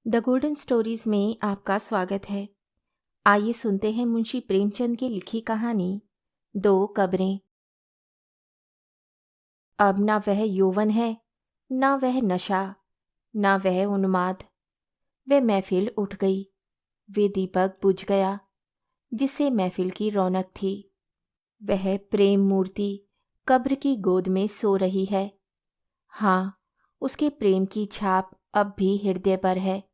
The golden stories में आपका स्वागत है। आइए सुनते हैं मुंशी प्रेमचंद की लिखी कहानी दो कब्रें। अब ना वह यौवन है, ना वह नशा, ना वह उन्माद। वह महफिल उठ गई, वे दीपक बुझ गया जिससे महफिल की रौनक थी। वह प्रेम मूर्ति कब्र की गोद में सो रही है। हाँ, उसके प्रेम की छाप अब भी हृदय पर है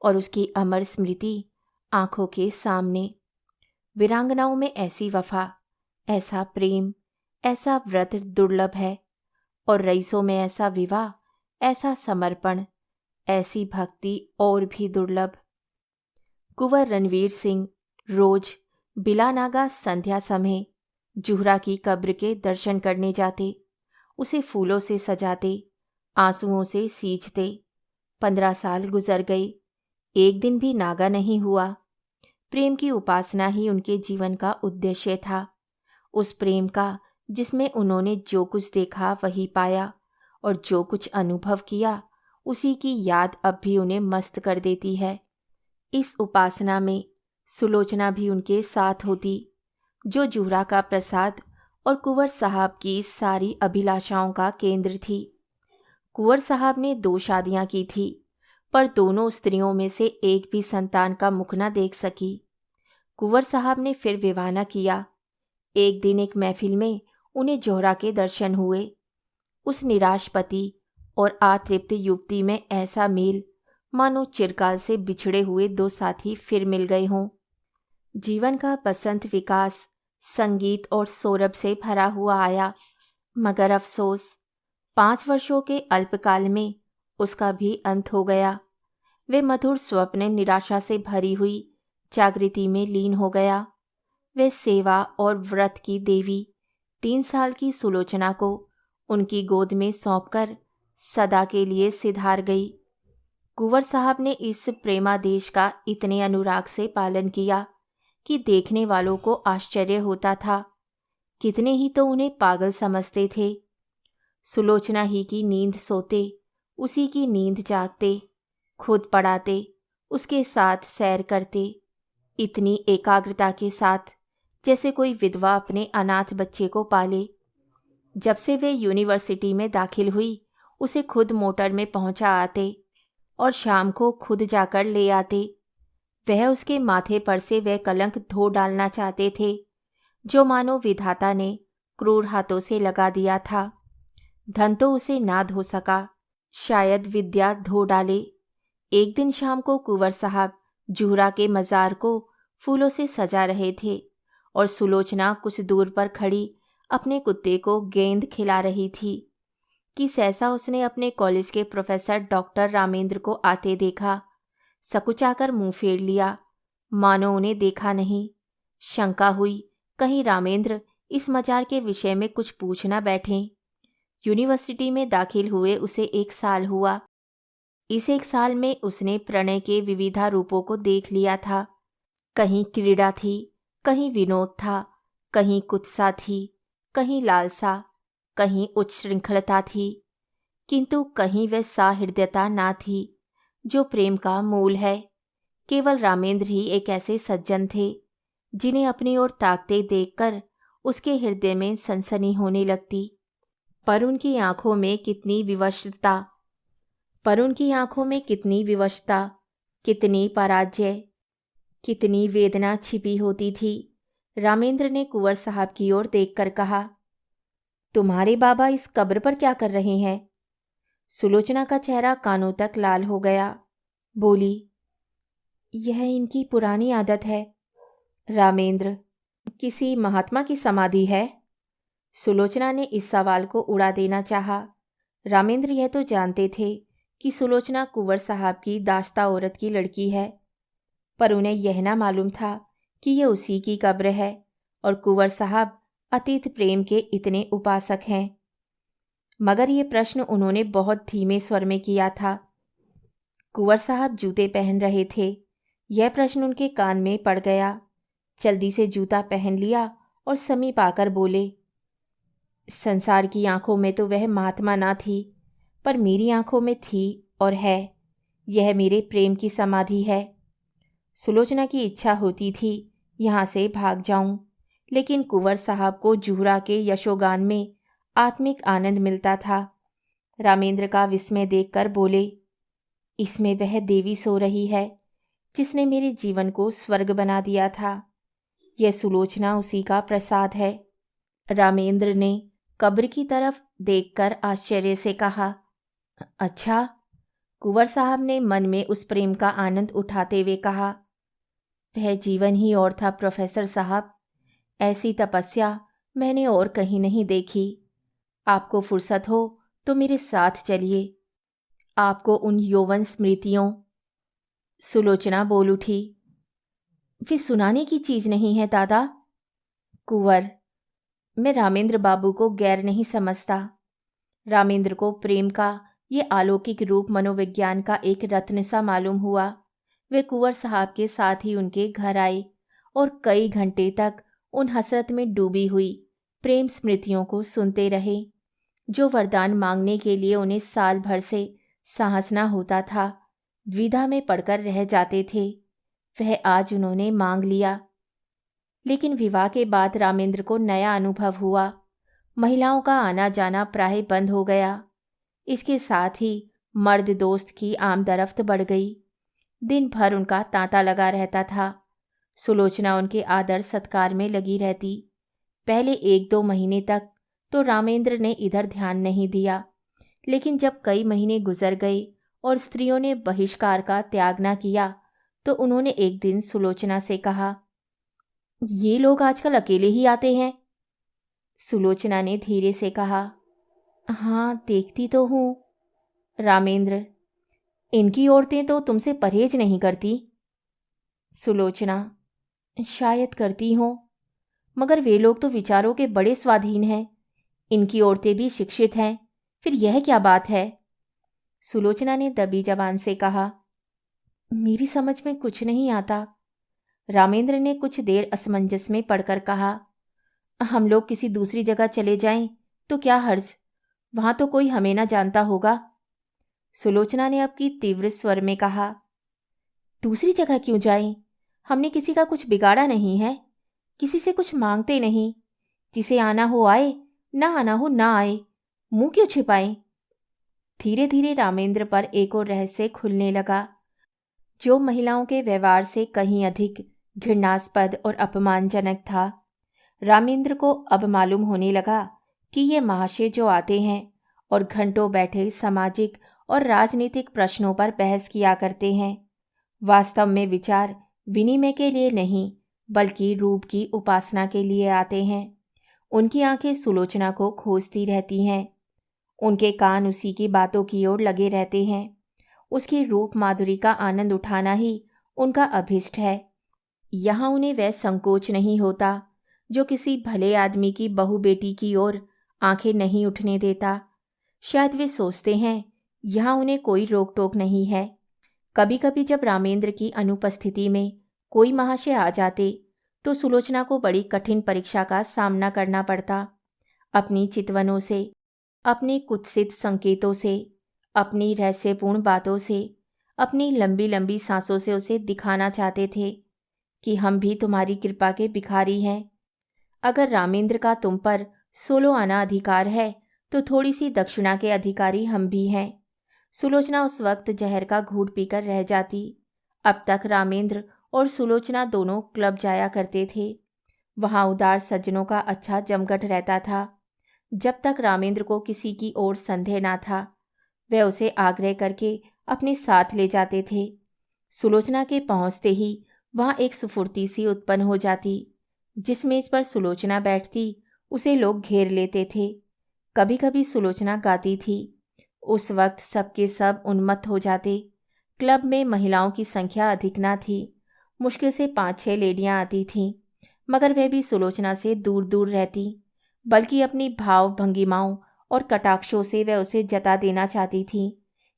और उसकी अमर स्मृति आंखों के सामने। वीरांगनाओं में ऐसी वफा, ऐसा प्रेम, ऐसा व्रत दुर्लभ है और रईसों में ऐसा विवाह, ऐसा समर्पण, ऐसी भक्ति और भी दुर्लभ। कुंवर रणवीर सिंह रोज बिलानागा संध्या समय जुहरा की कब्र के दर्शन करने जाते, उसे फूलों से सजाते, आंसुओं से सींचते। 15 साल गुजर गए, एक दिन भी नागा नहीं हुआ। प्रेम की उपासना ही उनके जीवन का उद्देश्य था। उस प्रेम का जिसमें उन्होंने जो कुछ देखा वही पाया और जो कुछ अनुभव किया उसी की याद अब भी उन्हें मस्त कर देती है। इस उपासना में सुलोचना भी उनके साथ होती, जो जुहरा का प्रसाद और कुंवर साहब की सारी अभिलाषाओं का केंद्र थी। कुंवर साहब ने 2 शादियां की थी, पर दोनों स्त्रियों में से एक भी संतान का मुख न देख सकी। कुंवर साहब ने फिर विवाह न किया। एक दिन एक महफिल में उन्हें जोहरा के दर्शन हुए। उस निराश पति और अतृप्त युवती में ऐसा मेल मानो चिरकाल से बिछड़े हुए 2 साथी फिर मिल गए हों। जीवन का बसंत विकास संगीत और सौरभ से भरा हुआ आया, मगर अफसोस 5 वर्षों के अल्पकाल में उसका भी अंत हो गया। वे मधुर स्वप्न निराशा से भरी हुई जागृति में लीन हो गया। वे सेवा और व्रत की देवी 3 साल की सुलोचना को उनकी गोद में सौंपकर सदा के लिए सिधार गई। कुंवर साहब ने इस प्रेमादेश का इतने अनुराग से पालन किया कि देखने वालों को आश्चर्य होता था। कितने ही तो उन्हें पागल समझते थे। सुलोचना ही की नींद सोते, उसी की नींद जागते, खुद पढ़ाते, उसके साथ सैर करते, इतनी एकाग्रता के साथ जैसे कोई विधवा अपने अनाथ बच्चे को पाले। जब से वे यूनिवर्सिटी में दाखिल हुई, उसे खुद मोटर में पहुंचा आते और शाम को खुद जाकर ले आते। वह उसके माथे पर से वह कलंक धो डालना चाहते थे जो मानो विधाता ने क्रूर हाथों से लगा दिया था। धन तो उसे ना धो सका, शायद विद्या धो डाले। एक दिन शाम को कुंवर साहब जुहरा के मज़ार को फूलों से सजा रहे थे और सुलोचना कुछ दूर पर खड़ी अपने कुत्ते को गेंद खिला रही थी कि सहसा उसने अपने कॉलेज के प्रोफेसर डॉक्टर रामेंद्र को आते देखा। सकुचाकर मुंह फेर लिया, मानो उन्हें देखा नहीं। शंका हुई कहीं रामेंद्र इस मजार के विषय में कुछ पूछ न बैठें। यूनिवर्सिटी में दाखिल हुए उसे 1 साल हुआ। इस 1 साल में उसने प्रणय के विविधा रूपों को देख लिया था। कहीं क्रीड़ा थी, कहीं विनोद था, कहीं कुत्सा थी, कहीं लालसा, कहीं उच्छृंखलता थी, किंतु कहीं वह सहृदयता ना थी जो प्रेम का मूल है। केवल रामेंद्र ही एक ऐसे सज्जन थे जिन्हें अपनी ओर ताकते देखकर उसके हृदय में सनसनी होने लगती। पर उनकी आंखों में कितनी विवशता, कितनी पराजय, कितनी वेदना छिपी होती थी। रामेंद्र ने कुंवर साहब की ओर देखकर कहा, तुम्हारे बाबा इस कब्र पर क्या कर रहे हैं? सुलोचना का चेहरा कानों तक लाल हो गया। बोली, यह इनकी पुरानी आदत है। रामेंद्र, किसी महात्मा की समाधि है? सुलोचना ने इस सवाल को उड़ा देना चाहा। रामेंद्र यह तो जानते थे कि सुलोचना कुंवर साहब की दाश्ता औरत की लड़की है, पर उन्हें यह ना मालूम था कि यह उसी की कब्र है और कुंवर साहब अतीत प्रेम के इतने उपासक हैं। मगर ये प्रश्न उन्होंने बहुत धीमे स्वर में किया था। कुंवर साहब जूते पहन रहे थे। यह प्रश्न उनके कान में पड़ गया। जल्दी से जूता पहन लिया और समीप आकर बोले, संसार की आंखों में तो वह महात्मा ना थी, पर मेरी आंखों में थी और है। यह मेरे प्रेम की समाधि है। सुलोचना की इच्छा होती थी यहाँ से भाग जाऊं, लेकिन कुंवर साहब को जूहरा के यशोगान में आत्मिक आनंद मिलता था। रामेंद्र का विस्मय देखकर बोले, इसमें वह देवी सो रही है जिसने मेरे जीवन को स्वर्ग बना दिया था। यह सुलोचना उसी का प्रसाद है। रामेंद्र ने कब्र की तरफ देखकर आश्चर्य से कहा, अच्छा। कुंवर साहब ने मन में उस प्रेम का आनंद उठाते हुए कहा, वह जीवन ही और था प्रोफेसर साहब। ऐसी तपस्या मैंने और कहीं नहीं देखी। आपको फुर्सत हो तो मेरे साथ चलिए, आपको उन यौवन स्मृतियों। सुलोचना बोल उठी, वे सुनाने की चीज नहीं है दादा। कुंवर, मैं रामेंद्र बाबू को गैर नहीं समझता। रामेंद्र को प्रेम का ये अलौकिक रूप मनोविज्ञान का एक रत्न सा मालूम हुआ। वे कुंवर साहब के साथ ही उनके घर आए और कई घंटे तक उन हसरत में डूबी हुई प्रेम स्मृतियों को सुनते रहे। जो वरदान मांगने के लिए उन्हें साल भर से साहस न होता था, द्विधा में पड़कर रह जाते थे, वह आज उन्होंने मांग लिया। लेकिन विवाह के बाद रामेंद्र को नया अनुभव हुआ। महिलाओं का आना जाना प्राय बंद हो गया। इसके साथ ही मर्द दोस्त की आमदरफ्त बढ़ गई। दिन भर उनका तांता लगा रहता था। सुलोचना उनके आदर सत्कार में लगी रहती। पहले 1-2 महीने तक तो रामेंद्र ने इधर ध्यान नहीं दिया, लेकिन जब कई महीने गुजर गए और स्त्रियों ने बहिष्कार का त्याग न किया, तो उन्होंने एक दिन सुलोचना से कहा, ये लोग आजकल अकेले ही आते हैं। सुलोचना ने धीरे से कहा, हाँ, देखती तो हूँ। रामेंद्र, इनकी औरतें तो तुमसे परहेज नहीं करती। सुलोचना, शायद करती हों, मगर वे लोग तो विचारों के बड़े स्वाधीन हैं। इनकी औरतें भी शिक्षित हैं, फिर यह क्या बात है? सुलोचना ने दबी जबान से कहा, मेरी समझ में कुछ नहीं आता। रामेंद्र ने कुछ देर असमंजस में पड़कर कहा, हम लोग किसी दूसरी जगह चले जाएं तो क्या हर्ज, वहां तो कोई हमें ना जानता होगा। सुलोचना ने अब की तीव्र स्वर में कहा, दूसरी जगह क्यों जाएं? हमने किसी का कुछ बिगाड़ा नहीं है, किसी से कुछ मांगते नहीं। जिसे आना हो आए, ना आना हो ना आए, मुंह क्यों छिपाएं? धीरे धीरे रामेंद्र पर एक और रहस्य खुलने लगा, जो महिलाओं के व्यवहार से कहीं अधिक घृणास्पद और अपमानजनक था। रामेंद्र को अब मालूम होने लगा कि ये महाशय जो आते हैं और घंटों बैठे सामाजिक और राजनीतिक प्रश्नों पर बहस किया करते हैं, वास्तव में विचार विनिमय के लिए नहीं, बल्कि रूप की उपासना के लिए आते हैं। उनकी आंखें सुलोचना को खोजती रहती हैं, उनके कान उसी की बातों की ओर लगे रहते हैं। उसकी रूप माधुरी का आनंद उठाना ही उनका अभिष्ट है। यहाँ उन्हें वह संकोच नहीं होता जो किसी भले आदमी की बहू बेटी की ओर आंखें नहीं उठने देता। शायद वे सोचते हैं यहाँ उन्हें कोई रोक टोक नहीं है। कभी कभी जब रामेंद्र की अनुपस्थिति में कोई महाशय आ जाते तो सुलोचना को बड़ी कठिन परीक्षा का सामना करना पड़ता। अपनी चितवनों से, अपने कुत्सित संकेतों से, अपनी रहस्यपूर्ण बातों से, अपनी लंबी लंबी सांसों से उसे दिखाना चाहते थे कि हम भी तुम्हारी कृपा के भिखारी हैं। अगर रामेंद्र का तुम पर 16 आना अधिकार है तो थोड़ी सी दक्षिणा के अधिकारी हम भी हैं। सुलोचना उस वक्त जहर का घूंट पीकर रह जाती। अब तक रामेंद्र और सुलोचना दोनों क्लब जाया करते थे। वहाँ उदार सज्जनों का अच्छा जमघट रहता था। जब तक रामेंद्र को किसी की ओर संदेह ना था, वह उसे आग्रह करके अपने साथ ले जाते थे। सुलोचना के पहुँचते ही वहाँ एक स्फूर्ति सी उत्पन्न हो जाती। जिस मेज पर सुलोचना बैठती उसे लोग घेर लेते थे। कभी कभी सुलोचना गाती थी। उस वक्त सबके सब उन्मत्त हो जाते। क्लब में महिलाओं की संख्या अधिक ना थी। मुश्किल से 5-6 लेडियां आती थीं, मगर वह भी सुलोचना से दूर दूर रहती, बल्कि अपनी भाव भंगिमाओं और कटाक्षों से वह उसे जता देना चाहती थी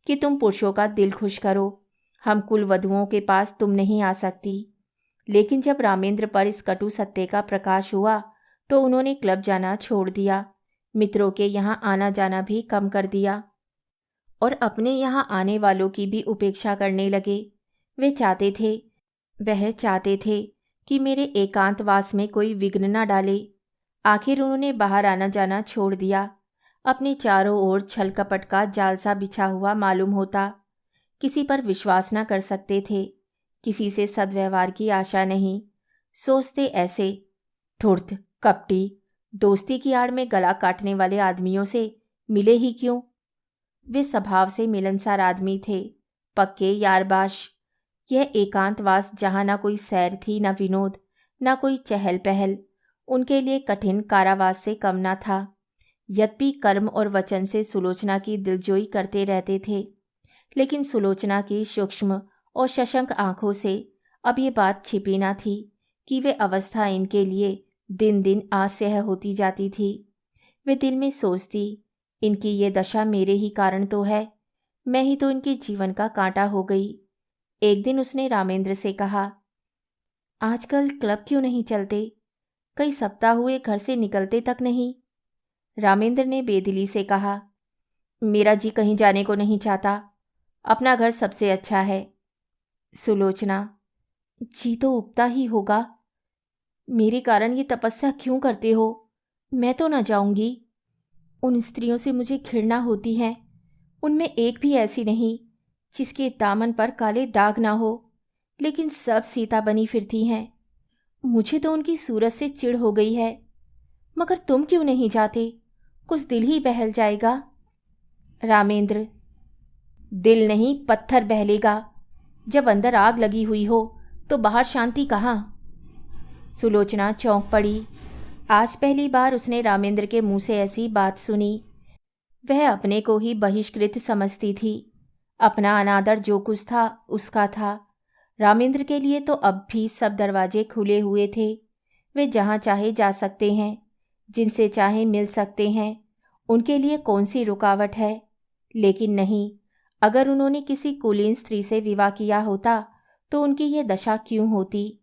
कि तुम पुरुषों का दिल खुश करो, हम कुल वधुओं के पास तुम नहीं आ सकती। लेकिन जब रामेंद्र पर इस कटु सत्य का प्रकाश हुआ तो उन्होंने क्लब जाना छोड़ दिया, मित्रों के यहाँ आना जाना भी कम कर दिया। और अपने यहाँ आने वालों की भी उपेक्षा करने लगे। वह चाहते थे कि मेरे एकांतवास में कोई विघ्न न डाले। आखिर उन्होंने बाहर आना जाना छोड़ दिया। अपने चारों ओर छल कपट का जाल सा बिछा हुआ मालूम होता। किसी पर विश्वास न कर सकते थे, किसी से सद्व्यवहार की आशा नहीं। सोचते ऐसे, धूर्त, कपटी, दोस्ती की आड़ में गला काटने वाले आदमियों से मिले ही क्यों। वे स्वभाव से मिलनसार आदमी थे, पक्के यारबाश। यह एकांतवास जहाँ न कोई सैर थी, न विनोद, न कोई चहल पहल, उनके लिए कठिन कारावास से कम न था। यद्यपि कर्म और वचन से सुलोचना की दिलजोई करते रहते थे, लेकिन सुलोचना की सूक्ष्म और सशंक आंखों से अब ये बात छिपी न थी कि वे अवस्था इनके लिए दिन दिन असह्य होती जाती थी। वे दिल में सोचती, इनकी ये दशा मेरे ही कारण तो है, मैं ही तो इनके जीवन का कांटा हो गई। एक दिन उसने रामेंद्र से कहा, आजकल क्लब क्यों नहीं चलते? कई सप्ताह हुए घर से निकलते तक नहीं। रामेंद्र ने बेदिली से कहा, मेरा जी कहीं जाने को नहीं चाहता, अपना घर सबसे अच्छा है। सुलोचना, जी तो उबता ही होगा। मेरे कारण ये तपस्या क्यों करते हो? मैं तो न जाऊंगी। उन स्त्रियों से मुझे घृणा होती है। उनमें एक भी ऐसी नहीं जिसके दामन पर काले दाग ना हो, लेकिन सब सीता बनी फिरती हैं। मुझे तो उनकी सूरत से चिढ़ हो गई है। मगर तुम क्यों नहीं जाते? कुछ दिल ही बहल जाएगा। रामेंद्र, दिल नहीं पत्थर बहलेगा। जब अंदर आग लगी हुई हो तो बाहर शांति कहाँ? सुलोचना चौंक पड़ी। आज पहली बार उसने रामेंद्र के मुंह से ऐसी बात सुनी। वह अपने को ही बहिष्कृत समझती थी। अपना अनादर जो कुछ था उसका था। रामेंद्र के लिए तो अब भी सब दरवाजे खुले हुए थे। वे जहाँ चाहे जा सकते हैं, जिनसे चाहे मिल सकते हैं। उनके लिए कौन सी रुकावट है? लेकिन नहीं, अगर उन्होंने किसी कुलीन स्त्री से विवाह किया होता तो उनकी ये दशा क्यों होती?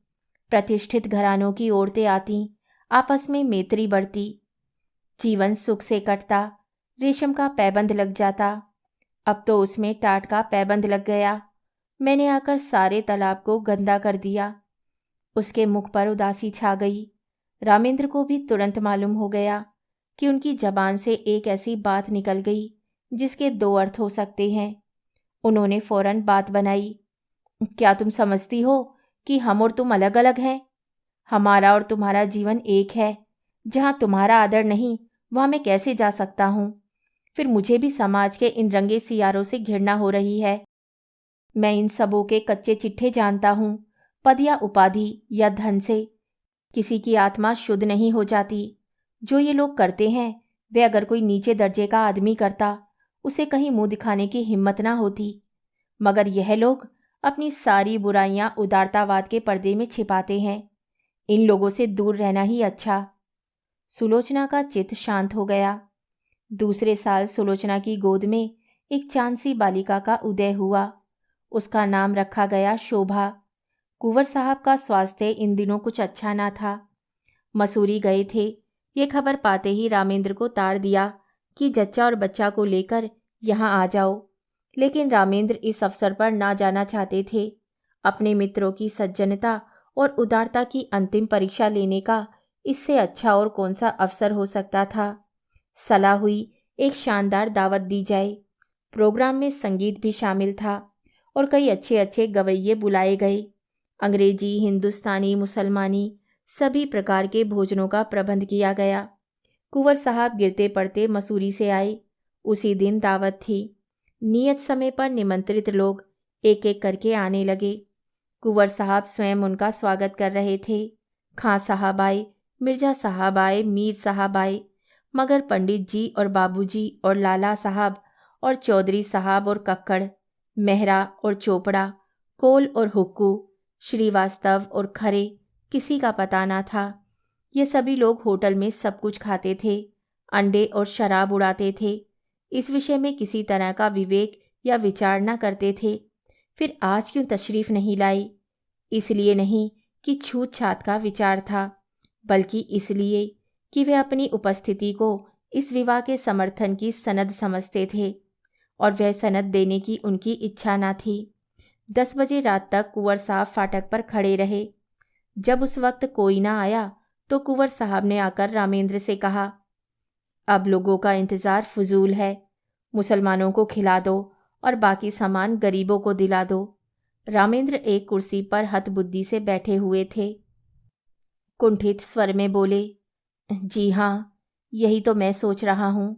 प्रतिष्ठित घरानों की औरतें आती, आपस में मैत्री बढ़ती, जीवन सुख से कटता, रेशम का पैबंद लग जाता। अब तो उसमें टाट का पैबंद लग गया। मैंने आकर सारे तालाब को गंदा कर दिया। उसके मुख पर उदासी छा गई। रामेंद्र को भी तुरंत मालूम हो गया कि उनकी जबान से एक ऐसी बात निकल गई जिसके दो अर्थ हो सकते हैं। उन्होंने फौरन बात बनाई, क्या तुम समझती हो कि हम और तुम अलग अलग हैं? हमारा और तुम्हारा जीवन एक है। जहाँ तुम्हारा आदर नहीं, वहाँ मैं कैसे जा सकता हूँ? फिर मुझे भी समाज के इन रंगे सियारों से घृणा हो रही है। मैं इन सबों के कच्चे चिट्ठे जानता हूँ। पद या उपाधि या धन से किसी की आत्मा शुद्ध नहीं हो जाती। जो ये लोग करते हैं, वे अगर कोई नीचे दर्जे का आदमी करता, उसे कहीं मुंह दिखाने की हिम्मत ना होती। मगर यह लोग अपनी सारी बुराइयां उदारतावाद के पर्दे में छिपाते हैं। इन लोगों से दूर रहना ही अच्छा। सुलोचना का चित्त शांत हो गया। दूसरे साल सुलोचना की गोद में एक चांद-सी बालिका का उदय हुआ। उसका नाम रखा गया शोभा। कुंवर साहब का स्वास्थ्य इन दिनों कुछ अच्छा ना था। मसूरी गए थे। ये खबर पाते ही रामेंद्र को ताड़ दिया कि जच्चा और बच्चा को लेकर यहाँ आ जाओ। लेकिन रामेंद्र इस अवसर पर ना जाना चाहते थे। अपने मित्रों की सज्जनता और उदारता की अंतिम परीक्षा लेने का इससे अच्छा और कौन सा अवसर हो सकता था। सलाह हुई एक शानदार दावत दी जाए। प्रोग्राम में संगीत भी शामिल था और कई अच्छे अच्छे गवैये बुलाए गए। अंग्रेजी, हिंदुस्तानी, मुसलमानी सभी प्रकार के भोजनों का प्रबंध किया गया। कुंवर साहब गिरते पड़ते मसूरी से आए। उसी दिन दावत थी। नियत समय पर निमंत्रित लोग एक एक करके आने लगे। कुंवर साहब स्वयं उनका स्वागत कर रहे थे। खां साहब आए, मिर्जा साहब आए, मीर साहब आए, मगर पंडित जी और बाबूजी और लाला साहब और चौधरी साहब और कक्कड़, मेहरा और चोपड़ा, कोल और हुक्कू, श्रीवास्तव और खरे किसी का पता ना था। ये सभी लोग होटल में सब कुछ खाते थे, अंडे और शराब उड़ाते थे। इस विषय में किसी तरह का विवेक या विचार न करते थे। फिर आज क्यों तशरीफ नहीं लाई? इसलिए नहीं कि छूत छात का विचार था, बल्कि इसलिए कि वे अपनी उपस्थिति को इस विवाह के समर्थन की सनद समझते थे। और वह सनद देने की उनकी इच्छा न थी। 10 बजे रात तक कुंवर साहब फाटक पर खड़े रहे। जब उस वक्त कोई ना आया तो कुंवर साहब ने आकर रामेंद्र से कहा, अब लोगों का इंतज़ार फजूल है, मुसलमानों को खिला दो और बाकी सामान गरीबों को दिला दो। रामेंद्र एक कुर्सी पर हतबुद्धि से बैठे हुए थे। कुंठित स्वर में बोले, जी हाँ, यही तो मैं सोच रहा हूँ।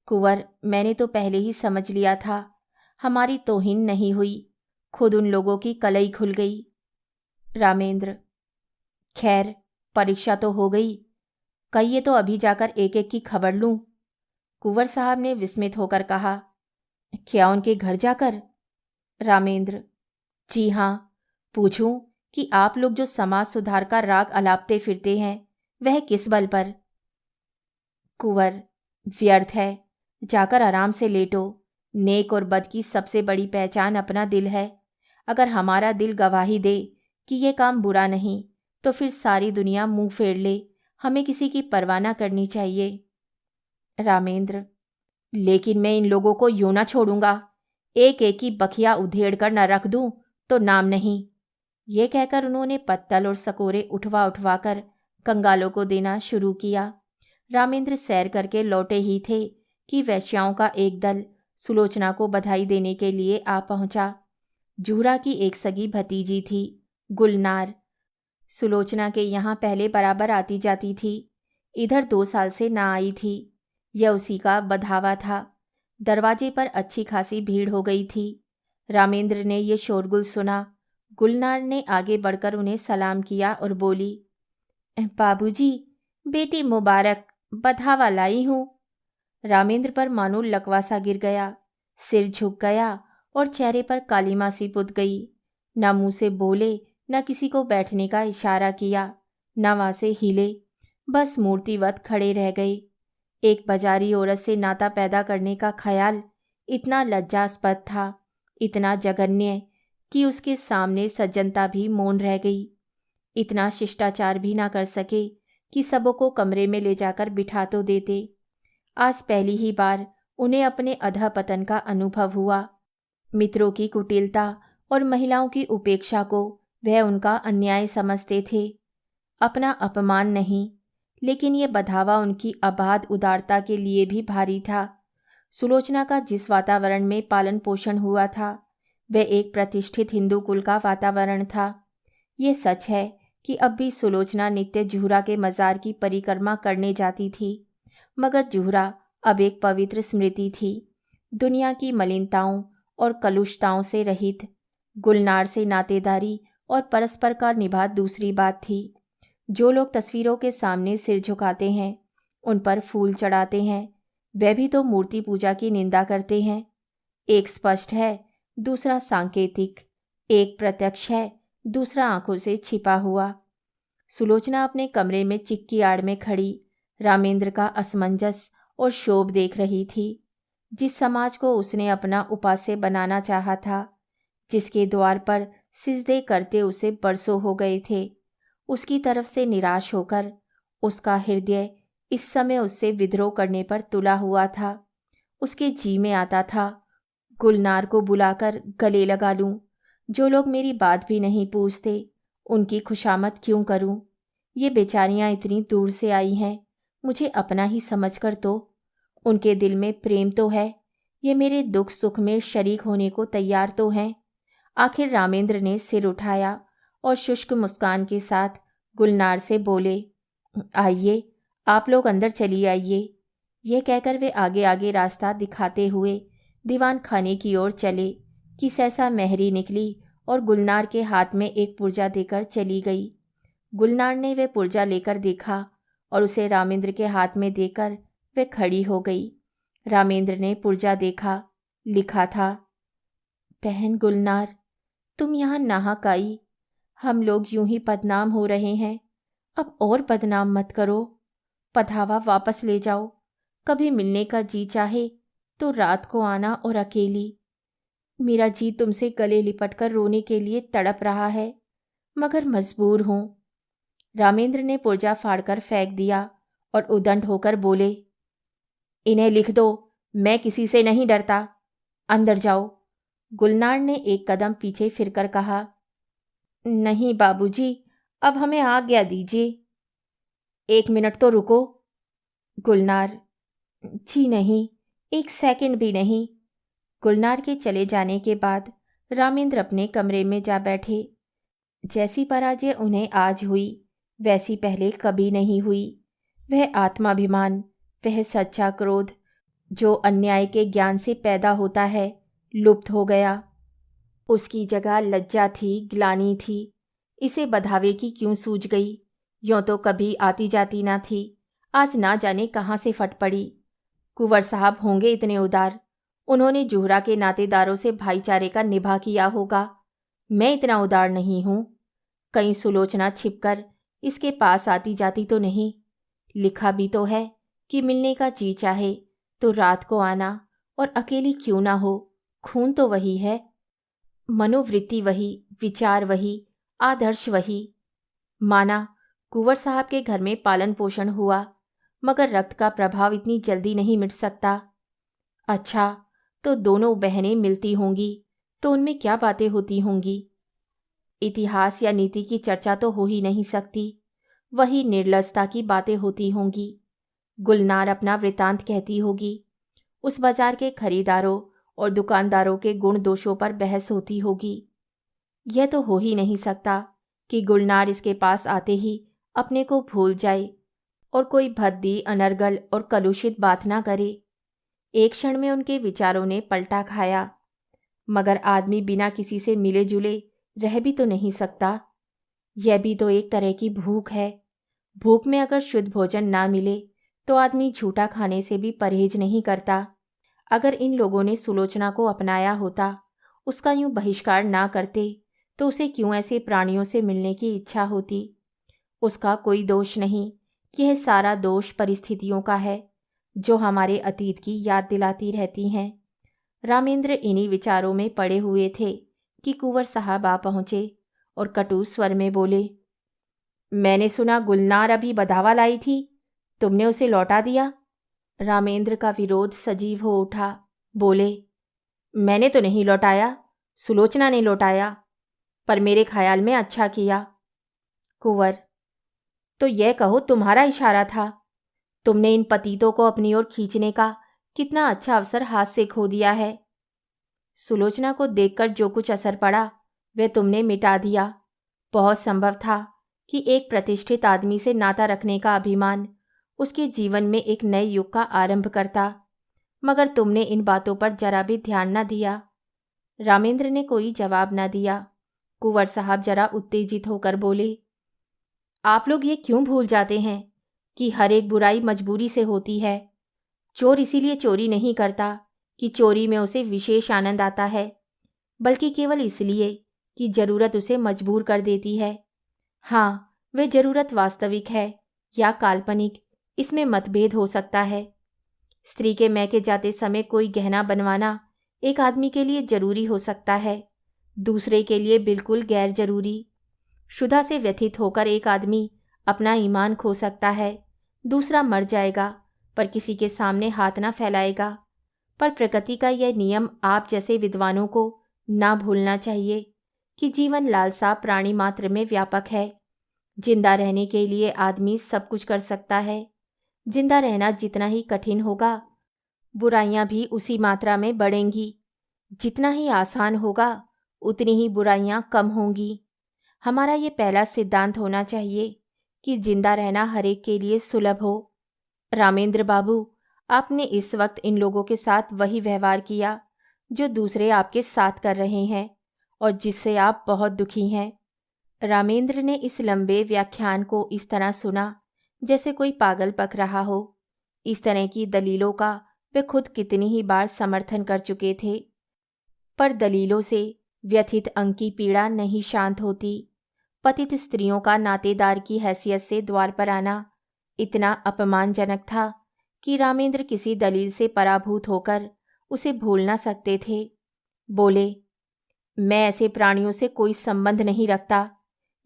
कुंवर, मैंने तो पहले ही समझ लिया था, हमारी तौहीन नहीं हुई, खुद उन लोगों की कलई खुल गई। रामेंद्र, खैर परीक्षा तो हो गई, कहिए तो अभी जाकर एक एक की खबर लूं। कुंवर साहब ने विस्मित होकर कहा, क्या उनके घर जाकर? रामेंद्र, जी हाँ, पूछूं कि आप लोग जो समाज सुधार का राग अलापते फिरते हैं वह किस बल पर? कुंवर, व्यर्थ है, जाकर आराम से लेटो। नेक और बद की सबसे बड़ी पहचान अपना दिल है। अगर हमारा दिल गवाही दे कि ये काम बुरा नहीं तो फिर सारी दुनिया मुंह फेर ले, हमें किसी की परवाह न करनी चाहिए। रामेंद्र, लेकिन मैं इन लोगों को यूं ना छोड़ूंगा, एक एक की बखिया उधेड़ कर न रख दूं तो नाम नहीं। ये कहकर उन्होंने पत्तल और सकोरे उठवा उठवा कर कंगालों को देना शुरू किया। रामेंद्र सैर करके लौटे ही थे कि वैश्याओं का एक दल सुलोचना को बधाई देने के लिए आ पहुंचा। जूहरा की एक सगी भतीजी थी, गुलनार। सुलोचना के यहाँ पहले बराबर आती जाती थी, इधर 2 साल से ना आई थी। यह उसी का बधावा था। दरवाजे पर अच्छी खासी भीड़ हो गई थी। रामेंद्र ने ये शोरगुल सुना। गुलनार ने आगे बढ़कर उन्हें सलाम किया और बोली, बाबूजी, बेटी मुबारक, बधावा लाई हूँ। रामेंद्र पर मानो लकवा सा गिर गया, सिर झुक गया और चेहरे पर कालीमा सी पुत गई। न मुंह से बोले, न किसी को बैठने का इशारा किया, न वहाँ से हिले, बस मूर्तिवत खड़े रह गए। एक बाजारी औरत से नाता पैदा करने का ख्याल इतना लज्जास्पद था, इतना जघन्य कि उसके सामने सज्जनता भी मौन रह गई। इतना शिष्टाचार भी ना कर सके कि सबों को कमरे में ले जाकर बिठा तो देते। आज पहली ही बार उन्हें अपने अधःपतन का अनुभव हुआ। मित्रों की कुटिलता और महिलाओं की उपेक्षा को वह उनका अन्याय समझते थे, अपना अपमान नहीं। लेकिन ये बधावा उनकी अबाध उदारता के लिए भी भारी था। सुलोचना का जिस वातावरण में पालन पोषण हुआ था वह एक प्रतिष्ठित हिंदू कुल का वातावरण था। ये सच है कि अब भी सुलोचना नित्य जूहरा के मज़ार की परिक्रमा करने जाती थी, मगर जूहरा अब एक पवित्र स्मृति थी, दुनिया की मलिनताओं और कलुषताओं से रहित। गुलनार से नातेदारी और परस्पर का निभा दूसरी बात थी। जो लोग तस्वीरों के सामने सिर झुकाते हैं, उन पर फूल चढ़ाते हैं, वे भी तो मूर्ति पूजा की निंदा करते हैं। एक स्पष्ट है, दूसरा सांकेतिक, एक प्रत्यक्ष है, दूसरा आंखों से छिपा हुआ। सुलोचना अपने कमरे में चिक्की आड़ में खड़ी रामेंद्र का असमंजस और शोभ देख रही थी। जिस समाज को उसने अपना उपास्य बनाना चाहा था, जिसके द्वार पर सिजदे करते उसे बरसों हो गए थे, उसकी तरफ से निराश होकर उसका हृदय इस समय उससे विद्रोह करने पर तुला हुआ था। उसके जी में आता था, गुलनार को बुलाकर गले लगा लूं। जो लोग मेरी बात भी नहीं पूछते, उनकी खुशामद क्यों करूं? ये बेचारियां इतनी दूर से आई हैं, मुझे अपना ही समझकर तो। उनके दिल में प्रेम तो है, ये मेरे दुख सुख में शरीक होने को तैयार तो हैं। आखिर रामेंद्र ने सिर उठाया और शुष्क मुस्कान के साथ गुलनार से बोले, आइए, आप लोग अंदर चलिए आइए। यह कहकर वे आगे आगे रास्ता दिखाते हुए दीवान खाने की ओर चले कि सहसा मेहरी निकली और गुलनार के हाथ में एक पुर्जा देकर चली गई। गुलनार ने वह पुर्जा लेकर देखा और उसे रामेंद्र के हाथ में देकर वह खड़ी हो गई। रामेंद्र ने पुर्जा देखा, लिखा था, बहन गुलनार, तुम यहाँ नाहक आई, हम लोग यूं ही बदनाम हो रहे हैं, अब और बदनाम मत करो। पधावा वापस ले जाओ। कभी मिलने का जी चाहे तो रात को आना और अकेली। मेरा जी तुमसे गले लिपटकर रोने के लिए तड़प रहा है, मगर मजबूर हूं। रामेंद्र ने पुर्जा फाड़कर फेंक दिया और उदंड होकर बोले, इन्हें लिख दो, मैं किसी से नहीं डरता। अंदर जाओ। गुलनार ने एक कदम पीछे फिरकर कहा। नहीं बाबूजी, अब हमें आज्ञा दीजिए। 1 मिनट तो रुको। गुलनार। जी नहीं, 1 सेकंड भी नहीं। गुलनार के चले जाने के बाद रामेंद्र अपने कमरे में जा बैठे। जैसी पराजय उन्हें आज हुई वैसी पहले कभी नहीं हुई। वह आत्माभिमान, वह सच्चा क्रोध जो अन्याय के ज्ञान से पैदा होता है, लुप्त हो गया। उसकी जगह लज्जा थी, ग्लानि थी। इसे बधावे की क्यों सूझ गई? यों तो कभी आती जाती ना थी, आज ना जाने कहाँ से फट पड़ी। कुंवर साहब होंगे इतने उदार, उन्होंने जुहरा के नातेदारों से भाईचारे का निभा किया होगा। मैं इतना उदार नहीं हूँ। कहीं सुलोचना छिपकर इसके पास आती जाती तो नहीं। लिखा भी तो है कि मिलने का जी चाहे तो रात को आना, और अकेली क्यों ना हो। खून तो वही है, मनोवृत्ति वही, विचार वही, आदर्श वही। माना कुंवर साहब के घर में पालन पोषण हुआ, मगर रक्त का प्रभाव इतनी जल्दी नहीं मिट सकता। अच्छा, तो दोनों बहनें मिलती होंगी तो उनमें क्या बातें होती होंगी? इतिहास या नीति की चर्चा तो हो ही नहीं सकती। वही निर्लजता की बातें होती होंगी। गुलनार अपना वृतांत कहती होगी। उस बाजार के खरीदारों और दुकानदारों के गुण दोषों पर बहस होती होगी। यह तो हो ही नहीं सकता कि गुलनार इसके पास आते ही अपने को भूल जाए और कोई भद्दी, अनर्गल और कलुषित बात ना करे। एक क्षण में उनके विचारों ने पलटा खाया। मगर आदमी बिना किसी से मिले जुले रह भी तो नहीं सकता। यह भी तो एक तरह की भूख है। भूख में अगर शुद्ध भोजन ना मिले तो आदमी झूठा खाने से भी परहेज नहीं करता। अगर इन लोगों ने सुलोचना को अपनाया होता, उसका यूं बहिष्कार ना करते, तो उसे क्यों ऐसे प्राणियों से मिलने की इच्छा होती? उसका कोई दोष नहीं, यह सारा दोष परिस्थितियों का है जो हमारे अतीत की याद दिलाती रहती हैं। रामेंद्र इन्हीं विचारों में पड़े हुए थे कि कुंवर साहब आ पहुंचे और कटु स्वर में बोले, मैंने सुना गुलनार अभी बधावा लाई थी, तुमने उसे लौटा दिया? रामेंद्र का विरोध सजीव हो उठा। बोले, मैंने तो नहीं लौटाया, सुलोचना ने लौटाया, पर मेरे ख्याल में अच्छा किया। कुंवर, तो यह कहो तुम्हारा इशारा था। तुमने इन पतितों को अपनी ओर खींचने का कितना अच्छा अवसर हाथ से खो दिया है। सुलोचना को देखकर जो कुछ असर पड़ा वह तुमने मिटा दिया। बहुत संभव था कि एक प्रतिष्ठित आदमी से नाता रखने का अभिमान उसके जीवन में एक नए युग का आरंभ करता, मगर तुमने इन बातों पर जरा भी ध्यान न दिया। रामेंद्र ने कोई जवाब न दिया। कुंवर साहब जरा उत्तेजित होकर बोले, आप लोग ये क्यों भूल जाते हैं कि हर एक बुराई मजबूरी से होती है। चोर इसीलिए चोरी नहीं करता कि चोरी में उसे विशेष आनंद आता है, बल्कि केवल इसलिए कि जरूरत उसे मजबूर कर देती है। हाँ, वह जरूरत वास्तविक है या काल्पनिक, इसमें मतभेद हो सकता है। स्त्री के मैके जाते समय कोई गहना बनवाना एक आदमी के लिए जरूरी हो सकता है, दूसरे के लिए बिल्कुल गैर जरूरी। क्षुधा से व्यथित होकर एक आदमी अपना ईमान खो सकता है, दूसरा मर जाएगा पर किसी के सामने हाथ ना फैलाएगा। पर प्रकृति का यह नियम आप जैसे विद्वानों को ना भूलना चाहिए कि जीवन लालसा प्राणी मात्र में व्यापक है। जिंदा रहने के लिए आदमी सब कुछ कर सकता है। जिंदा रहना जितना ही कठिन होगा, बुराइयां भी उसी मात्रा में बढ़ेंगी। जितना ही आसान होगा, उतनी ही बुराइयां कम होंगी। हमारा ये पहला सिद्धांत होना चाहिए कि जिंदा रहना हर एक के लिए सुलभ हो। रामेंद्र बाबू, आपने इस वक्त इन लोगों के साथ वही व्यवहार किया जो दूसरे आपके साथ कर रहे हैं और जिससे आप बहुत दुखी हैं। रामेंद्र ने इस लंबे व्याख्यान को इस तरह सुना जैसे कोई पागल पक रहा हो। इस तरह की दलीलों का वे खुद कितनी ही बार समर्थन कर चुके थे, पर दलीलों से व्यथित अंग की पीड़ा नहीं शांत होती। पतित स्त्रियों का नातेदार की हैसियत से द्वार पर आना इतना अपमानजनक था कि रामेंद्र किसी दलील से पराभूत होकर उसे भूल ना सकते थे। बोले, मैं ऐसे प्राणियों से कोई संबंध नहीं रखता,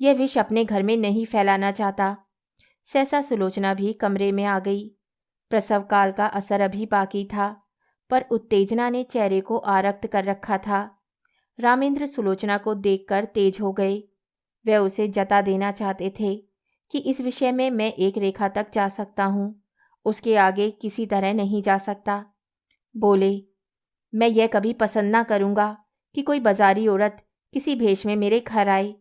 यह विष अपने घर में नहीं फैलाना चाहता। सहसा सुलोचना भी कमरे में आ गई। प्रसव काल का असर अभी बाकी था, पर उत्तेजना ने चेहरे को आरक्त कर रखा था। रामेंद्र सुलोचना को देखकर तेज हो गए। वे उसे जता देना चाहते थे कि इस विषय में मैं एक रेखा तक जा सकता हूँ, उसके आगे किसी तरह नहीं जा सकता। बोले, मैं यह कभी पसंद ना करूँगा कि कोई बाजारी औरत किसी भेष में मेरे घर आए।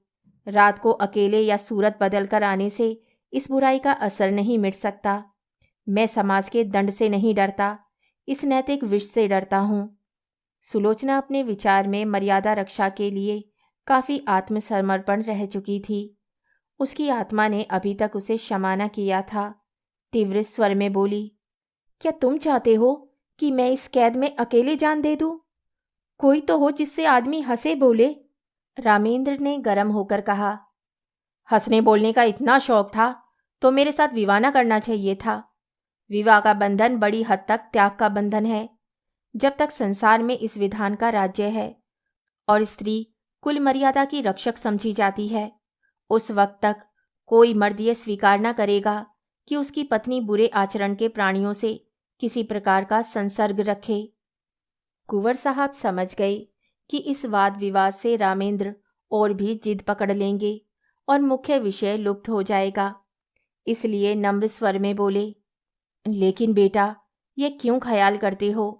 रात को अकेले या सूरत बदल कर आने से इस बुराई का असर नहीं मिट सकता। मैं समाज के दंड से नहीं डरता, इस नैतिक विष से डरता हूँ। सुलोचना अपने विचार में मर्यादा रक्षा के लिए काफी आत्मसमर्पण रह चुकी थी। उसकी आत्मा ने अभी तक उसे क्षमा न किया था। तीव्र स्वर में बोली, क्या तुम चाहते हो कि मैं इस कैद में अकेले जान दे दूं? कोई तो हो जिससे आदमी हंसे बोले। रामेंद्र ने गर्म होकर कहा, हंसने बोलने का इतना शौक था तो मेरे साथ विवाह न करना चाहिए था। विवाह का बंधन बड़ी हद तक त्याग का बंधन है। जब तक संसार में इस विधान का राज्य है और स्त्री कुल मर्यादा की रक्षक समझी जाती है, उस वक्त तक कोई मर्द यह स्वीकार न करेगा कि उसकी पत्नी बुरे आचरण के प्राणियों से किसी प्रकार का संसर्ग रखे। कुंवर साहब समझ गए कि इस वाद विवाद से रामेंद्र और भी जिद पकड़ लेंगे और मुख्य विषय लुप्त हो जाएगा। इसलिए नम्र स्वर में बोले, लेकिन बेटा, ये क्यों ख्याल करते हो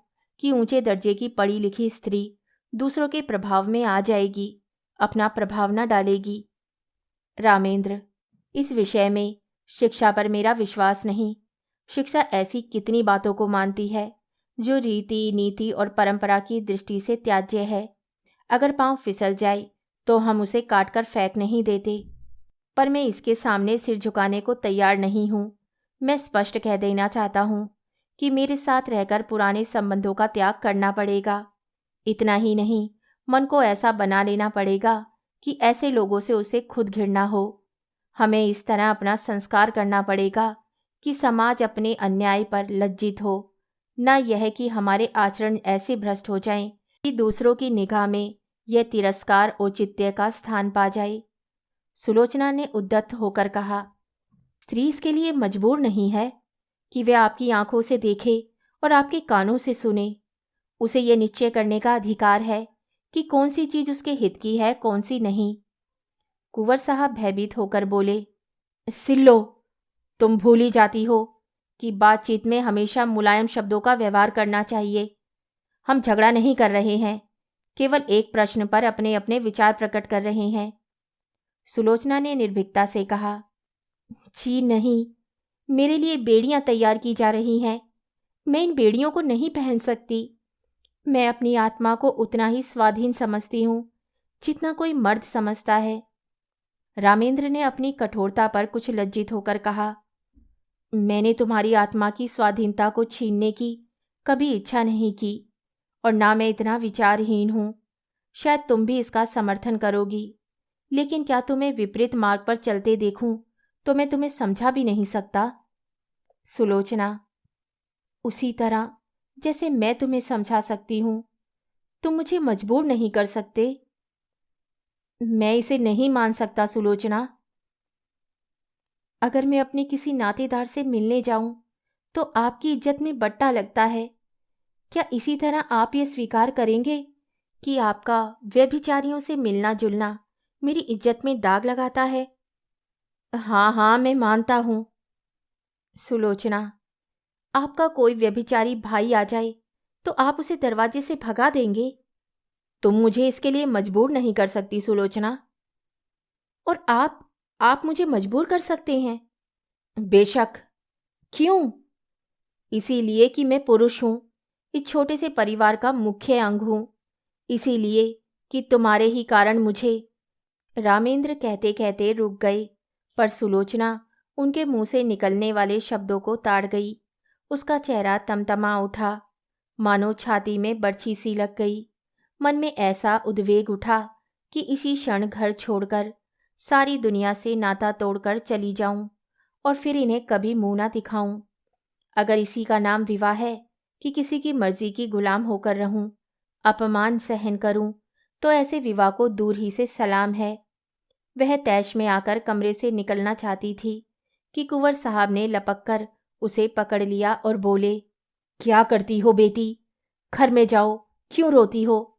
कि ऊंचे दर्जे की पढ़ी लिखी स्त्री दूसरों के प्रभाव में आ जाएगी, अपना प्रभाव न डालेगी? रामेंद्र, इस विषय में शिक्षा पर मेरा विश्वास नहीं। शिक्षा ऐसी कितनी बातों को मानती है जो रीति नीति और परंपरा की दृष्टि से त्याज्य है। अगर पांव फिसल जाए तो हम उसे काटकर फेंक नहीं देते, पर मैं इसके सामने सिर झुकाने को तैयार नहीं हूँ। मैं स्पष्ट कह देना चाहता हूँ कि मेरे साथ रहकर पुराने संबंधों का त्याग करना पड़ेगा। इतना ही नहीं, मन को ऐसा बना लेना पड़ेगा कि ऐसे लोगों से उसे खुद घृणा हो। हमें इस तरह अपना संस्कार करना पड़ेगा कि समाज अपने अन्याय पर लज्जित हो, न यह कि हमारे आचरण ऐसे भ्रष्ट हो जाएं कि दूसरों की निगाह में यह तिरस्कार औचित्य का स्थान पा जाए। सुलोचना ने उद्यत होकर कहा, स्त्री इसके लिए मजबूर नहीं है कि वह आपकी आंखों से देखे और आपके कानों से सुने। उसे यह निश्चय करने का अधिकार है कि कौन सी चीज उसके हित की है, कौन सी नहीं। कुंवर साहब भयभीत होकर बोले, सिल्लो, तुम भूल ही जाती हो कि बातचीत में हमेशा मुलायम शब्दों का व्यवहार करना चाहिए। हम झगड़ा नहीं कर रहे हैं, केवल एक प्रश्न पर अपने अपने विचार प्रकट कर रहे हैं। सुलोचना ने निर्भीकता से कहा, जी नहीं, मेरे लिए बेड़ियां तैयार की जा रही हैं। मैं इन बेड़ियों को नहीं पहन सकती। मैं अपनी आत्मा को उतना ही स्वाधीन समझती हूँ जितना कोई मर्द समझता है। रामेंद्र ने अपनी कठोरता पर कुछ लज्जित होकर कहा, मैंने तुम्हारी आत्मा की स्वाधीनता को छीनने की कभी इच्छा नहीं की, और ना मैं इतना विचारहीन हूँ। शायद तुम भी इसका समर्थन करोगी, लेकिन क्या तुम्हें विपरीत मार्ग पर चलते देखूं तो मैं तुम्हें समझा भी नहीं सकता। सुलोचना, उसी तरह जैसे मैं तुम्हें समझा सकती हूँ, तुम मुझे मजबूर नहीं कर सकते। मैं इसे नहीं मान सकता सुलोचना। अगर मैं अपने किसी नातेदार से मिलने जाऊं तो आपकी इज्जत में बट्टा लगता है। क्या इसी तरह आप ये स्वीकार करेंगे कि आपका व्यभिचारियों से मिलना जुलना मेरी इज्जत में दाग लगाता है? हाँ हाँ, मैं मानता हूँ। सुलोचना, आपका कोई व्यभिचारी भाई आ जाए तो आप उसे दरवाजे से भगा देंगे? तुम मुझे इसके लिए मजबूर नहीं कर सकती सुलोचना। और आप मुझे मजबूर कर सकते हैं? बेशक। क्यों? इसीलिए कि मैं पुरुष हूं, इस छोटे से परिवार का मुख्य अंग हूं। इसीलिए कि तुम्हारे ही कारण मुझे। रामेंद्र कहते कहते रुक गए, पर सुलोचना उनके मुंह से निकलने वाले शब्दों को ताड़ गई। उसका चेहरा तमतमा उठा, मानो छाती में बरछी सी लग गई। मन में ऐसा उद्वेग उठा कि इसी क्षण घर छोड़कर सारी दुनिया से नाता तोड़कर चली जाऊं और फिर इन्हें कभी मुंह ना दिखाऊं। अगर इसी का नाम विवाह है कि किसी की मर्जी की गुलाम होकर रहूं, अपमान सहन करूं, तो ऐसे विवाह को दूर ही से सलाम है। वह तैश में आकर कमरे से निकलना चाहती थी कि कुंवर साहब ने लपक कर उसे पकड़ लिया और बोले, क्या करती हो बेटी? घर में जाओ, क्यों रोती हो?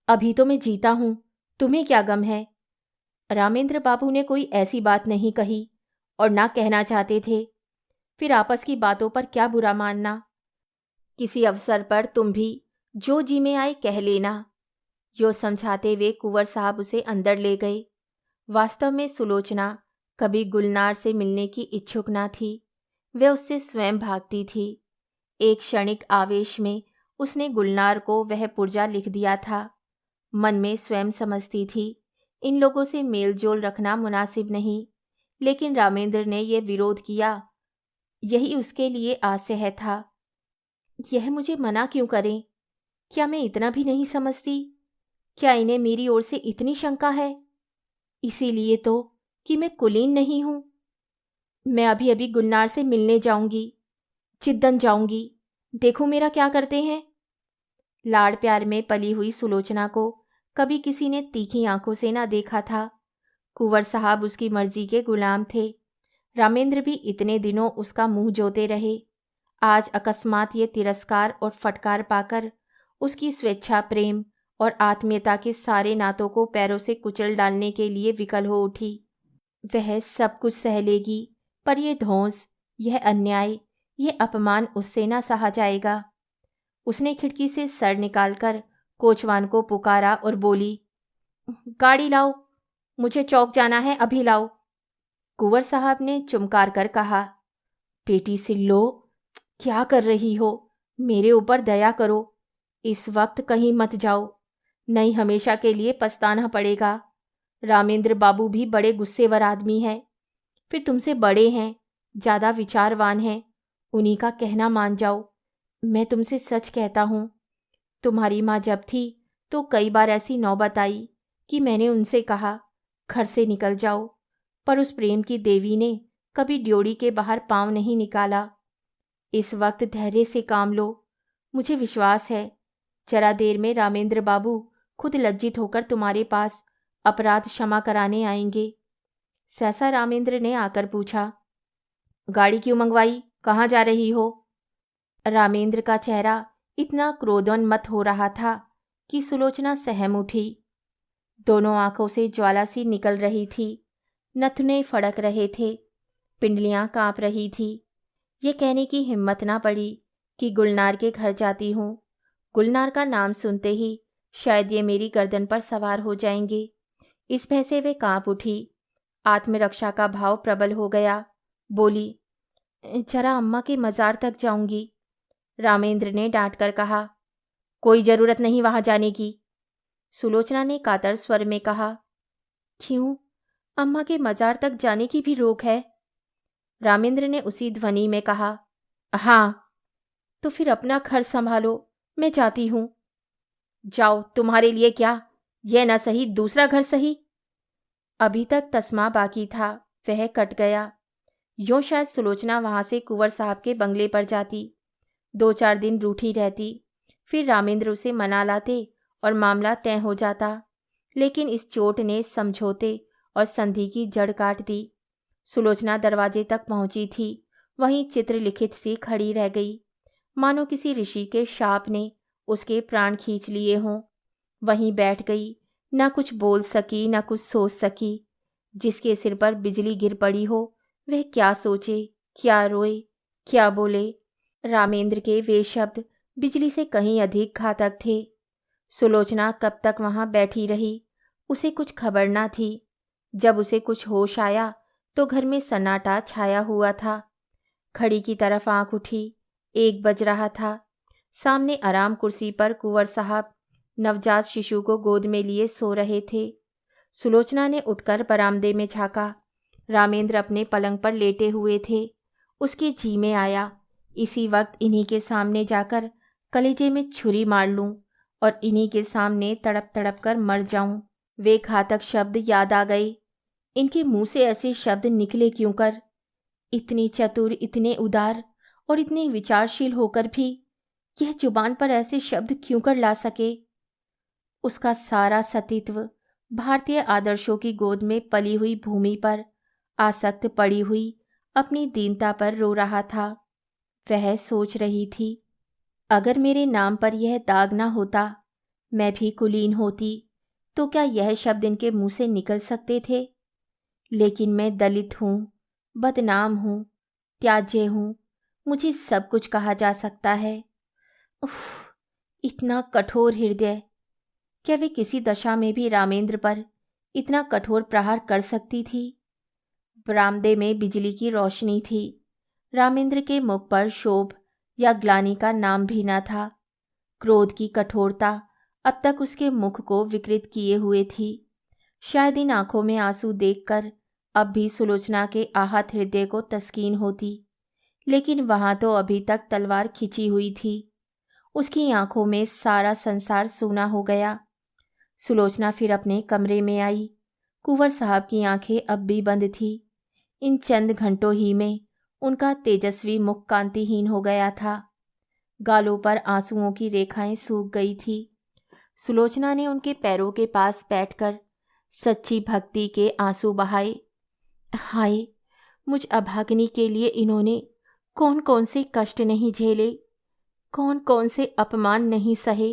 अभी तो मैं जीता हूँ, तुम्हें क्या गम है? रामेंद्र बाबू ने कोई ऐसी बात नहीं कही और ना कहना चाहते थे। फिर आपस की बातों पर क्या बुरा मानना। किसी अवसर पर तुम भी जो जी में आए कह लेना। यो समझाते हुए कुंवर साहब उसे अंदर ले गए। वास्तव में सुलोचना कभी गुलनार से मिलने की इच्छुक ना थी। वह उससे स्वयं भागती थी। एक क्षणिक आवेश में उसने गुलनार को वह पुर्जा लिख दिया था। मन में स्वयं समझती थी इन लोगों से मेल जोल रखना मुनासिब नहीं, लेकिन रामेंद्र ने यह विरोध किया। यही उसके लिए असह्य था। यह मुझे मना क्यों करें? क्या मैं इतना भी नहीं समझती? क्या इन्हें मेरी ओर से इतनी शंका है? इसीलिए तो कि मैं कुलीन नहीं हूं। मैं अभी अभी गुलनार से मिलने जाऊंगी, चिद्दन जाऊंगी। देखो मेरा क्या करते हैं। लाड़ प्यार में पली हुई सुलोचना को कभी किसी ने तीखी आंखों से ना देखा था। कुंवर साहब उसकी मर्जी के गुलाम थे। रामेंद्र भी इतने दिनों उसका मुंह जोते रहे। आज अकस्मात ये तिरस्कार और फटकार पाकर उसकी स्वेच्छा, प्रेम और आत्मीयता के सारे नातों को पैरों से कुचल डालने के लिए विकल हो उठी। वह सब कुछ सह लेगी, पर यह धौंस, यह अन्याय, यह अपमान उससे ना सहा जाएगा। उसने खिड़की से सर निकालकर कोचवान को पुकारा और बोली, गाड़ी लाओ, मुझे चौक जाना है, अभी लाओ। कुंवर साहब ने चुमकार कर कहा, बेटी सिल्लो, क्या कर रही हो? मेरे ऊपर दया करो। इस वक्त कहीं मत जाओ, नहीं हमेशा के लिए पछताना पड़ेगा। रामेंद्र बाबू भी बड़े गुस्सेवर आदमी हैं, फिर तुमसे बड़े हैं, ज़्यादा विचारवान हैं। उन्हीं का कहना मान जाओ। मैं तुमसे सच कहता हूँ, तुम्हारी माँ जब थी तो कई बार ऐसी नौबत आई कि मैंने उनसे कहा घर से निकल जाओ, पर उस प्रेम की देवी ने कभी ड्योढ़ी के बाहर पाँव नहीं निकाला। इस वक्त धैर्य से काम लो। मुझे विश्वास है जरा देर में रामेंद्र बाबू खुद लज्जित होकर तुम्हारे पास अपराध क्षमा कराने आएंगे। सहसा रामेंद्र ने आकर पूछा, गाड़ी क्यों मंगवाई? कहाँ जा रही हो? रामेंद्र का चेहरा इतना क्रोधोन्मत्त हो रहा था कि सुलोचना सहम उठी। दोनों आंखों से ज्वाला सी निकल रही थी, नथुने फड़क रहे थे, पिंडलियां कांप रही थी। ये कहने की हिम्मत ना पड़ी कि गुलनार के घर जाती हूँ। गुलनार का नाम सुनते ही शायद ये मेरी गर्दन पर सवार हो जाएंगे। इस भय से वे कांप उठी। आत्मरक्षा का भाव प्रबल हो गया। बोली, जरा अम्मा के मज़ार तक जाऊंगी। रामेंद्र ने डांट कर कहा, कोई जरूरत नहीं वहां जाने की। सुलोचना ने कातर स्वर में कहा, क्यों? अम्मा के मज़ार तक जाने की भी रोक है? रामेंद्र ने उसी ध्वनि में कहा, हाँ। तो फिर अपना घर संभालो, मैं जाती हूँ। जाओ, तुम्हारे लिए क्या, यह ना सही दूसरा घर सही। अभी तक तस्मा बाकी था, वह कट गया। यूं शायद सुलोचना वहां से कुंवर साहब के बंगले पर जाती, 2-4 दिन रूठी रहती, फिर रामेंद्र उसे मना लाते और मामला तय हो जाता। लेकिन इस चोट ने समझौते और संधि की जड़ काट दी। सुलोचना दरवाजे तक पहुंची थी, वहीं चित्रलिखित सी खड़ी रह गई, मानो किसी ऋषि के शाप ने उसके प्राण खींच लिए हों। वहीं बैठ गई, ना कुछ बोल सकी, ना कुछ सोच सकी। जिसके सिर पर बिजली गिर पड़ी हो, वह क्या सोचे, क्या रोए, क्या बोले। रामेंद्र के वे शब्द बिजली से कहीं अधिक घातक थे। सुलोचना कब तक वहां बैठी रही, उसे कुछ खबर ना थी। जब उसे कुछ होश आया तो घर में सन्नाटा छाया हुआ था। घड़ी की तरफ आंख उठी, 1 बज रहा था। सामने आराम कुर्सी पर कुंवर साहब नवजात शिशु को गोद में लिए सो रहे थे। सुलोचना ने उठकर बरामदे में झांका। रामेंद्र अपने पलंग पर लेटे हुए थे। उसके जी में आया, इसी वक्त इन्हीं के सामने जाकर कलेजे में छुरी मार लूं और इन्हीं के सामने तड़प तड़प कर मर जाऊं। वे घातक शब्द याद आ गए। इनके मुंह से ऐसे शब्द निकले क्यों कर? इतनी चतुर, इतने उदार और इतने विचारशील होकर भी यह जुबान पर ऐसे शब्द क्यों कर ला सके? उसका सारा सतीत्व भारतीय आदर्शों की गोद में पली हुई भूमि पर आसक्त पड़ी हुई अपनी दीनता पर रो रहा था। वह सोच रही थी, अगर मेरे नाम पर यह दाग ना होता, मैं भी कुलीन होती, तो क्या यह शब्द इनके मुंह से निकल सकते थे? लेकिन मैं दलित हूँ, बदनाम हूँ, त्याज्य हूँ, मुझे सब कुछ कहा जा सकता है। उफ, इतना कठोर हृदय! क्या वे किसी दशा में भी रामेंद्र पर इतना कठोर प्रहार कर सकती थी? बरामदे में बिजली की रोशनी थी। रामेंद्र के मुख पर शोभ या ग्लानि का नाम भी न था। क्रोध की कठोरता अब तक उसके मुख को विकृत किए हुए थी। शायद इन आंखों में आंसू देखकर अब भी सुलोचना के आहत हृदय को तस्कीन होती, लेकिन वहां तो अभी तक तलवार खिंची हुई थी। उसकी आंखों में सारा संसार सूना हो गया। सुलोचना फिर अपने कमरे में आई। कुंवर साहब की आंखें अब भी बंद थी। इन चंद घंटों ही में उनका तेजस्वी मुख कांतिहीन हो गया था। गालों पर आंसुओं की रेखाएं सूख गई थी। सुलोचना ने उनके पैरों के पास बैठकर सच्ची भक्ति के आंसू बहाए। हाय, मुझ अभागिनी के लिए इन्होंने कौन कौन से कष्ट नहीं झेले, कौन कौन से अपमान नहीं सहे।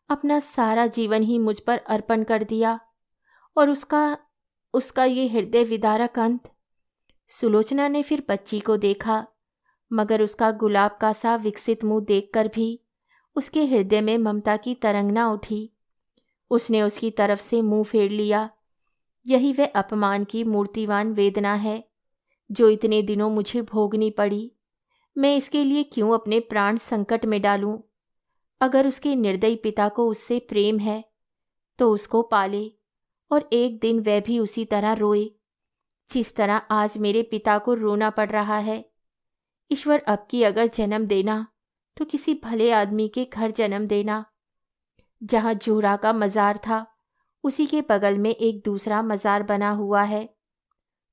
अपना सारा जीवन ही मुझ पर अर्पण कर दिया, और उसका ये हृदय विदारक अंत। सुलोचना ने फिर बच्ची को देखा, मगर उसका गुलाब का सा विकसित मुंह देखकर भी उसके हृदय में ममता की तरंग न उठी। उसने उसकी तरफ से मुंह फेर लिया। यही वह अपमान की मूर्तिवान वेदना है जो इतने दिनों मुझे भोगनी पड़ी। मैं इसके लिए क्यों अपने प्राण संकट में डालूं? अगर उसके निर्दयी पिता को उससे प्रेम है तो उसको पाले, और एक दिन वह भी उसी तरह रोए जिस तरह आज मेरे पिता को रोना पड़ रहा है। ईश्वर, अब की अगर जन्म देना तो किसी भले आदमी के घर जन्म देना। जहाँ जोहरा का मज़ार था उसी के बगल में एक दूसरा मज़ार बना हुआ है।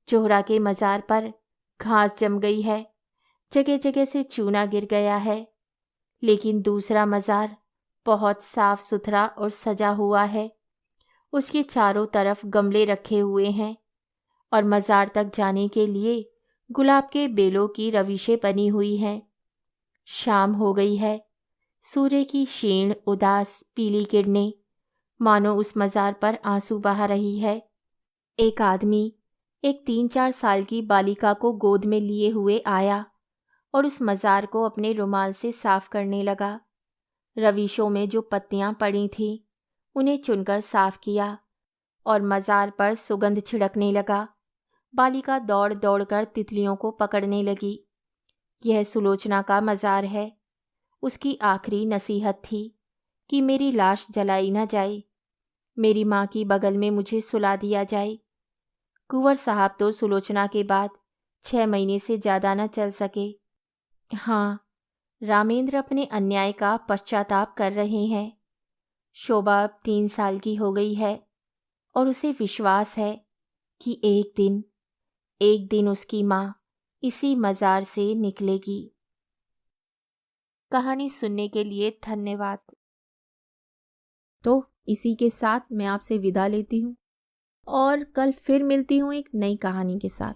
जोहरा के मज़ार पर घास जम गई है, जगह जगह से चूना गिर गया है, लेकिन दूसरा मज़ार बहुत साफ सुथरा और सजा हुआ है। उसके चारों तरफ गमले रखे हुए हैं और मज़ार तक जाने के लिए गुलाब के बेलों की रविशें बनी हुई हैं। शाम हो गई है। सूर्य की क्षीण उदास पीली किरणें मानो उस मज़ार पर आंसू बहा रही है। एक आदमी एक 3-4 साल की बालिका को गोद में लिए हुए आया और उस मज़ार को अपने रुमाल से साफ करने लगा। रविशों में जो पत्तियां पड़ी थीं उन्हें चुनकर साफ किया और मज़ार पर सुगंध छिड़कने लगा। बालिका दौड़ दौड़कर तितलियों को पकड़ने लगी। यह सुलोचना का मज़ार है। उसकी आखिरी नसीहत थी कि मेरी लाश जलाई न जाए, मेरी माँ की बगल में मुझे सुला दिया जाए। कुंवर साहब तो सुलोचना के बाद 6 महीने से ज़्यादा न चल सके। हाँ, रामेंद्र अपने अन्याय का पश्चाताप कर रहे हैं। शोभा अब 3 साल की हो गई है और उसे विश्वास है कि एक दिन उसकी माँ इसी मज़ार से निकलेगी। कहानी सुनने के लिए धन्यवाद। तो इसी के साथ मैं आपसे विदा लेती हूँ और कल फिर मिलती हूँ एक नई कहानी के साथ।